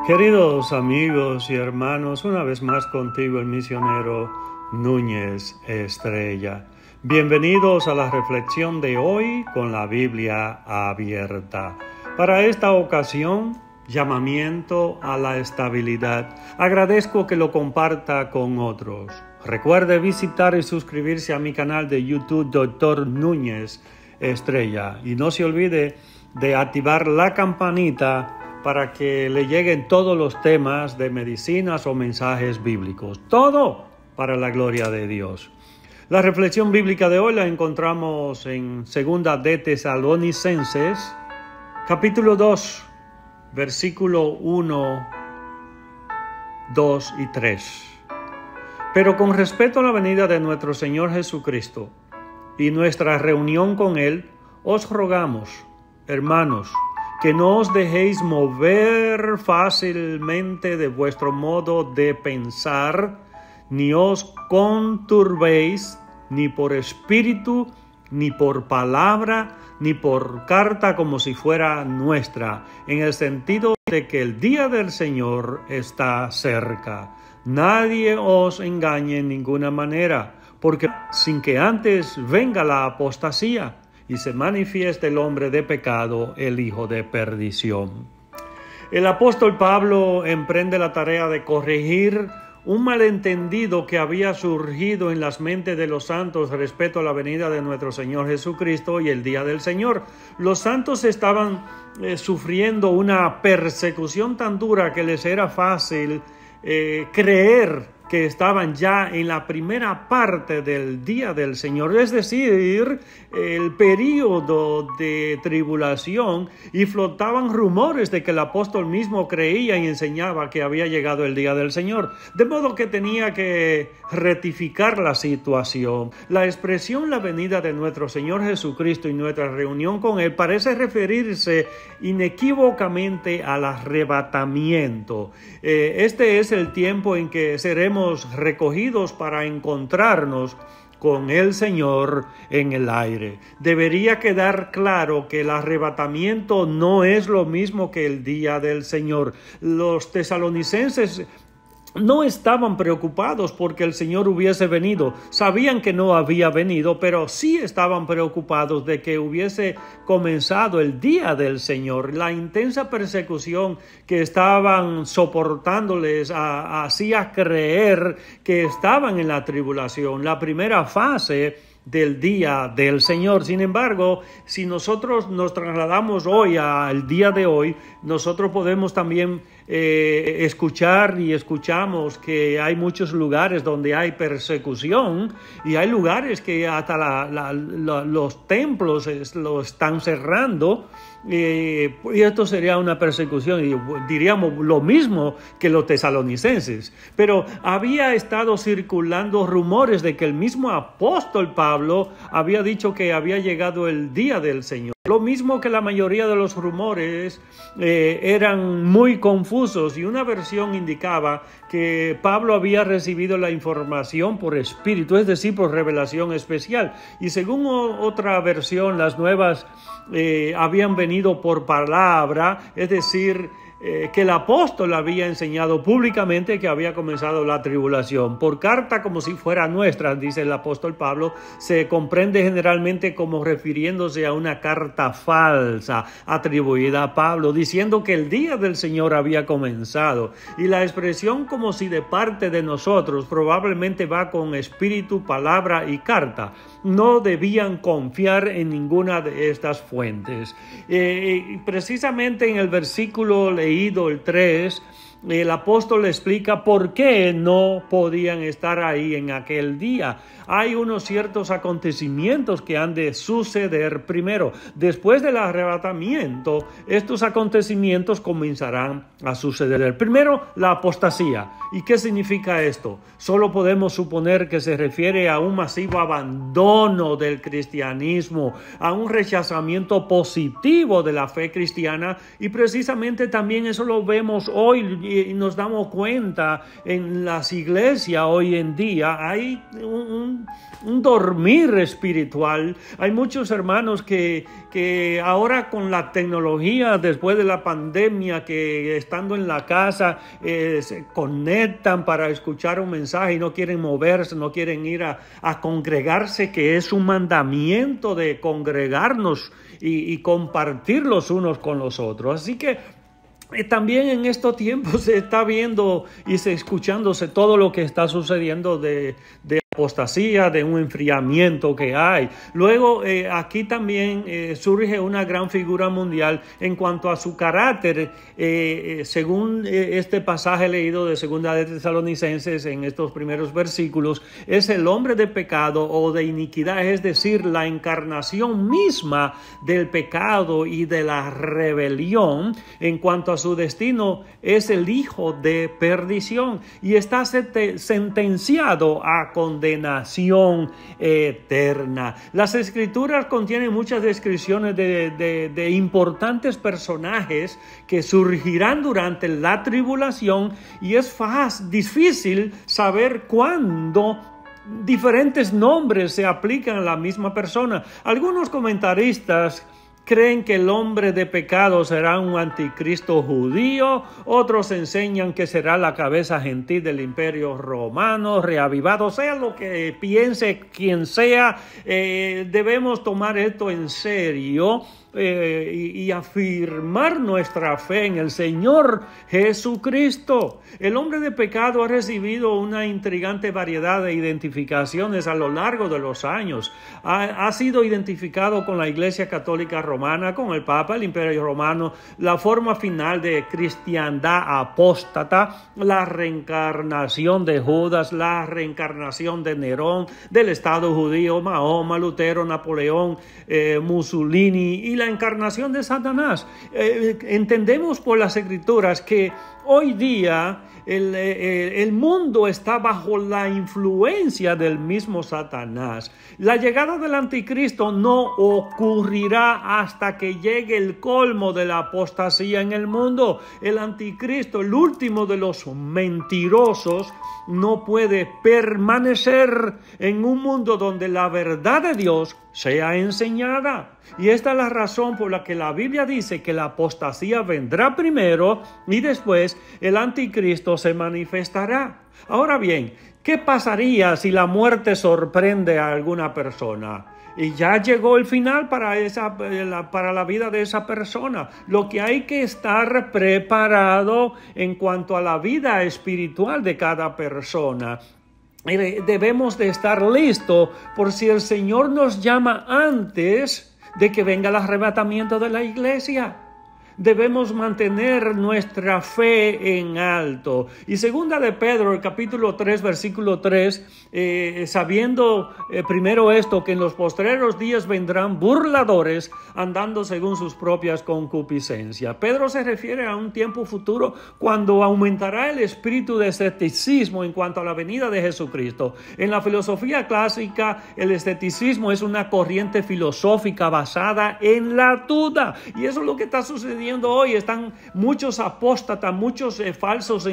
Queridos amigos y hermanos, una vez más contigo el misionero Núñez Estrella. Bienvenidos a la reflexión de hoy con la Biblia abierta. Para esta ocasión, llamamiento a la estabilidad. Agradezco que lo comparta con otros. Recuerde visitar y suscribirse a mi canal de YouTube, Dr. Núñez Estrella. Y no se olvide de activar la campanita para que le lleguen todos los temas de medicinas o mensajes bíblicos. Todo para la gloria de Dios. La reflexión bíblica de hoy la encontramos en 2 de Tesalonicenses, capítulo 2, versículo 1, 2 y 3. Pero con respecto a la venida de nuestro Señor Jesucristo y nuestra reunión con Él, os rogamos, hermanos, que no os dejéis mover fácilmente de vuestro modo de pensar, ni os conturbéis, ni por espíritu, ni por palabra, ni por carta como si fuera nuestra, en el sentido de que el día del Señor está cerca. Nadie os engañe en ninguna manera, porque sin que antes venga la apostasía y se manifieste el hombre de pecado, el hijo de perdición. El apóstol Pablo emprende la tarea de corregir un malentendido que había surgido en las mentes de los santos respecto a la venida de nuestro Señor Jesucristo y el día del Señor. Los santos estaban sufriendo una persecución tan dura que les era fácil creer que estaban ya en la primera parte del día del Señor, es decir, el período de tribulación, y flotaban rumores de que el apóstol mismo creía y enseñaba que había llegado el día del Señor, de modo que tenía que rectificar la situación. La expresión la venida de nuestro Señor Jesucristo y nuestra reunión con Él parece referirse inequívocamente al arrebatamiento. Este es el tiempo en que seremos recogidos para encontrarnos con el Señor en el aire. Debería quedar claro que el arrebatamiento no es lo mismo que el día del Señor. Los tesalonicenses no estaban preocupados porque el Señor hubiese venido. Sabían que no había venido, pero sí estaban preocupados de que hubiese comenzado el día del Señor. La intensa persecución que estaban soportándoles hacía creer que estaban en la tribulación, la primera fase del día del Señor. Sin embargo, si nosotros nos trasladamos hoy al día de hoy, nosotros podemos también escuchar y escuchamos que hay muchos lugares donde hay persecución, y hay lugares que hasta los templos lo están cerrando, y esto sería una persecución, y diríamos lo mismo que los tesalonicenses. Pero había estado circulando rumores de que el mismo apóstol Pablo había dicho que había llegado el día del Señor. Lo mismo que la mayoría de los rumores eran muy confusos, y una versión indicaba que Pablo había recibido la información por espíritu, es decir, por revelación especial. Y según otra versión, las nuevas habían venido por palabra, es decir, que el apóstol había enseñado públicamente que había comenzado la tribulación. Por carta como si fuera nuestra, dice el apóstol Pablo, se comprende generalmente como refiriéndose a una carta falsa atribuida a Pablo, diciendo que el día del Señor había comenzado. Y la expresión como si de parte de nosotros probablemente va con espíritu, palabra y carta. No debían confiar en ninguna de estas fuentes. Precisamente en el versículo leído, el 3, el apóstol explica por qué no podían estar ahí en aquel día. Hay unos ciertos acontecimientos que han de suceder primero. Después del arrebatamiento, estos acontecimientos comenzarán a suceder. Primero, la apostasía. ¿Y qué significa esto? Solo podemos suponer que se refiere a un masivo abandono del cristianismo, a un rechazamiento positivo de la fe cristiana, y precisamente también eso lo vemos hoy y nos damos cuenta en las iglesias hoy en día, hay un dormir espiritual. Hay muchos hermanos que ahora con la tecnología, después de la pandemia, que estando en la casa se conectan para escuchar un mensaje y no quieren moverse, no quieren ir a congregarse, que es un mandamiento de congregarnos y compartir los unos con los otros. Así que también en estos tiempos se está viendo y se escuchándose todo lo que está sucediendo de apostasía, de un enfriamiento que hay. Luego aquí también surge una gran figura mundial en cuanto a su carácter, según este pasaje leído de Segunda de Tesalonicenses en estos primeros versículos, es el hombre de pecado o de iniquidad, es decir, la encarnación misma del pecado y de la rebelión. En cuanto a su destino, es el hijo de perdición y está sentenciado a condenación eterna. Las escrituras contienen muchas descripciones de importantes personajes que surgirán durante la tribulación, y es difícil saber cuándo diferentes nombres se aplican a la misma persona. Algunos comentaristas creen que el hombre de pecado será un anticristo judío, otros enseñan que será la cabeza gentil del imperio romano, reavivado. Sea lo que piense quien sea, debemos tomar esto en serio y afirmar nuestra fe en el Señor Jesucristo. El hombre de pecado ha recibido una intrigante variedad de identificaciones a lo largo de los años. Ha sido identificado con la Iglesia Católica Romana, con el Papa, el Imperio Romano, la forma final de cristiandad apóstata, la reencarnación de Judas, la reencarnación de Nerón, del Estado judío, Mahoma, Lutero, Napoleón, Mussolini y la encarnación de Satanás. Entendemos por las Escrituras que hoy día el mundo está bajo la influencia del mismo Satanás. La llegada del anticristo no ocurrirá hasta que llegue el colmo de la apostasía en el mundo. El anticristo, el último de los mentirosos, no puede permanecer en un mundo donde la verdad de Dios sea enseñada. Y esta es la razón por la que la Biblia dice que la apostasía vendrá primero y después el anticristo se manifestará. Ahora bien, ¿qué pasaría si la muerte sorprende a alguna persona? Y ya llegó el final para la vida de esa persona. Lo que hay que estar preparado en cuanto a la vida espiritual de cada persona. Debemos de estar listos por si el Señor nos llama antes de que venga el arrebatamiento de la iglesia. Debemos mantener nuestra fe en alto. Y segunda de Pedro, el capítulo 3, versículo 3, sabiendo primero esto, que en los postreros días vendrán burladores andando según sus propias concupiscencias. Pedro se refiere a un tiempo futuro cuando aumentará el espíritu de escepticismo en cuanto a la venida de Jesucristo. En la filosofía clásica, el escepticismo es una corriente filosófica basada en la duda. Y eso es lo que está sucediendo hoy. Están muchos apóstatas, muchos falsos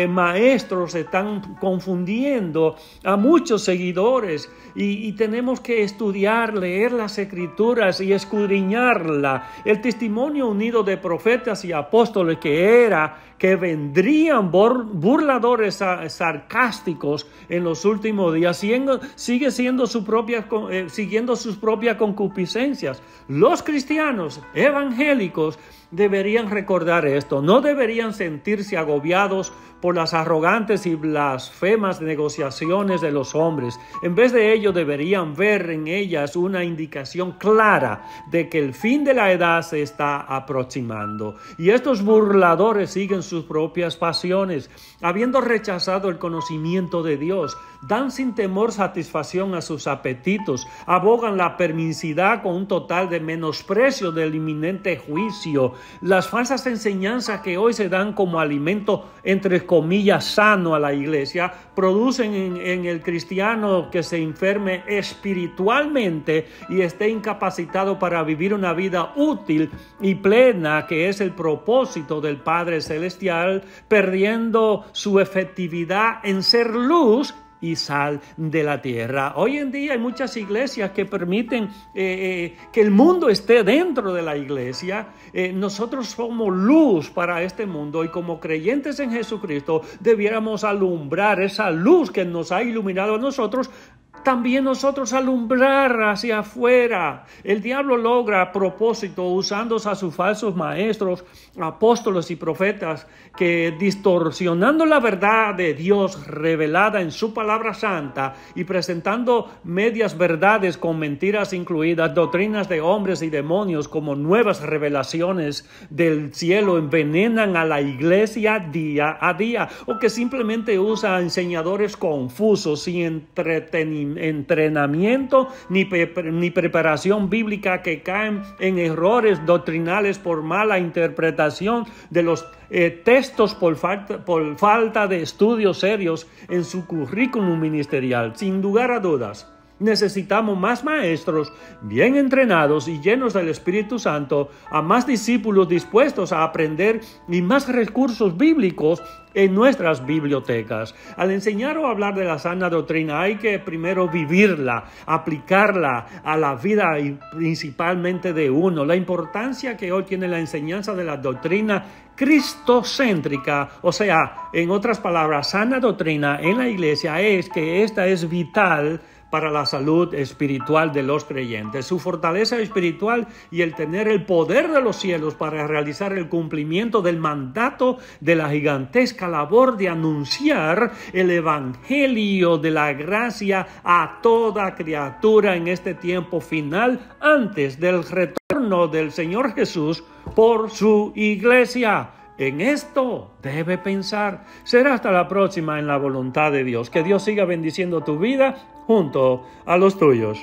maestros, están confundiendo a muchos seguidores, y tenemos que estudiar, leer las Escrituras y escudriñarla. El testimonio unido de profetas y apóstoles que vendrían burladores sarcásticos en los últimos días, sigue siendo siguiendo sus propias concupiscencias. Los cristianos evangélicos deberían recordar esto. No deberían sentirse agobiados por las arrogantes y blasfemas negociaciones de los hombres. En vez de ello, deberían ver en ellas una indicación clara de que el fin de la edad se está aproximando. Y estos burladores siguen sus propias pasiones, habiendo rechazado el conocimiento de Dios. Dan sin temor satisfacción a sus apetitos, abogan la permisidad con un total de menosprecio del inminente juicio. Las falsas enseñanzas que hoy se dan como alimento, entre comillas, sano a la iglesia, producen en el cristiano que se enferme espiritualmente y esté incapacitado para vivir una vida útil y plena, que es el propósito del Padre Celestial. celestial, perdiendo su efectividad en ser luz y sal de la tierra. Hoy en día hay muchas iglesias que permiten que el mundo esté dentro de la iglesia. Nosotros somos luz para este mundo y como creyentes en Jesucristo debiéramos alumbrar esa luz que nos ha iluminado a nosotros. También nosotros alumbrar hacia afuera. El diablo logra a propósito, usando a sus falsos maestros, apóstoles y profetas, que distorsionando la verdad de Dios revelada en su palabra santa y presentando medias verdades con mentiras incluidas, doctrinas de hombres y demonios como nuevas revelaciones del cielo, envenenan a la iglesia día a día, o que simplemente usa enseñadores confusos sin entrenamiento ni preparación bíblica, que caen en errores doctrinales por mala interpretación de los textos por falta de estudios serios en su currículum ministerial. Sin lugar a dudas, necesitamos más maestros bien entrenados y llenos del Espíritu Santo, a más discípulos dispuestos a aprender y más recursos bíblicos en nuestras bibliotecas. Al enseñar o hablar de la sana doctrina hay que primero vivirla, aplicarla a la vida y principalmente de uno. La importancia que hoy tiene la enseñanza de la doctrina cristocéntrica, o sea, en otras palabras, sana doctrina en la iglesia, es que esta es vital para la salud espiritual de los creyentes. Su fortaleza espiritual y el tener el poder de los cielos para realizar el cumplimiento del mandato de la gigantesca labor de anunciar el evangelio de la gracia a toda criatura en este tiempo final, antes del retorno del Señor Jesús por su iglesia. En esto debe pensar. Será hasta la próxima en la voluntad de Dios. Que Dios siga bendiciendo tu vida junto a los tuyos.